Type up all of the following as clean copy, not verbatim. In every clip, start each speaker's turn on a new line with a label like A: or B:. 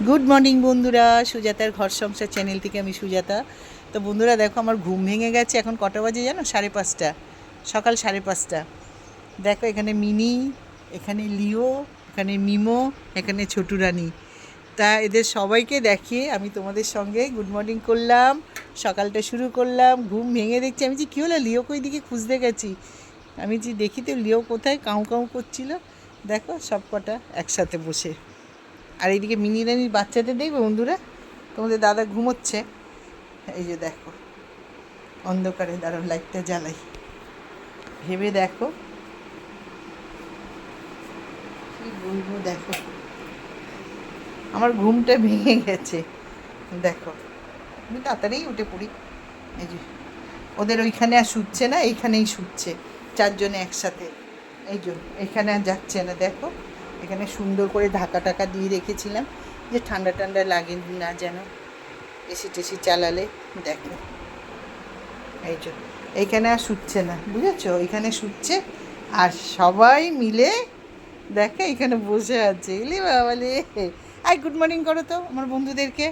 A: Good morning বন্ধুরা, সুজাতার ঘর সংসার চ্যানেল থেকে আমি সুজাতা। তো বন্ধুরা দেখো, আমার ঘুম ভেঙে গেছে। এখন কটা বাজে জানো? 5:30, সকাল 5:30। দেখো, এখানে মিনি, এখানে লিও, এখানে মিমো, এখানে ছোটু রানী। তা এদের সবাইকে দেখিয়ে আমি তোমাদের সঙ্গে গুড মর্নিং করলাম, সকালটা শুরু করলাম। ঘুম ভেঙে দেখছি, আমি যে কী হলো, লিওকে ওই দিকে খুঁজতে গেছি। আমি যে দেখি তো লিও কোথায় কাউ কাউ করছিল। দেখো সব কটা একসাথে বসে। আর এইদিকে মিনি রানির বাচ্চাদের দেখবে বন্ধুরা, তোমাদের দাদা ঘুমোচ্ছে। এই যে দেখো, অন্ধকারে দাঁড়ান, লাইটটা জ্বালাই, ভেবে দেখো কী বলবো। দেখো আমার ঘুমটা ভেঙে গেছে। দেখো, আমি তাড়াতাড়ি উঠে পড়ি। এই যে ওদের ওইখানে আর শুচ্ছে না, এইখানেই শুচ্ছে চারজনে একসাথে। এই যে এখানে আর যাচ্ছে না। দেখো এখানে সুন্দর করে ঢাকা টাকা দিয়ে রেখেছিলাম, যে ঠান্ডা ঠান্ডা লাগে না যেন এসি টেসি চালালে। দেখো এই যে এইখানে আর শুচ্ছে না, বুঝেছো? এইখানে শুচ্ছে। আর সবাই মিলে দেখো এখানে বসে আছে। এলে বাবালে, আই গুড মর্নিং করো তো আমার বন্ধুদেরকে।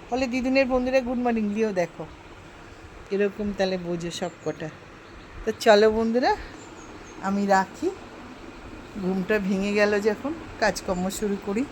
A: বলে দিদুনের বন্ধুরা গুড মর্নিং দিও। দেখো এরকম, তাহলে বোঝো সব কটা। তো চলো বন্ধুরা, আমি রাখি। ঘুমটা ভেঙে গেল যখন, কাজকর্ম শুরু করি।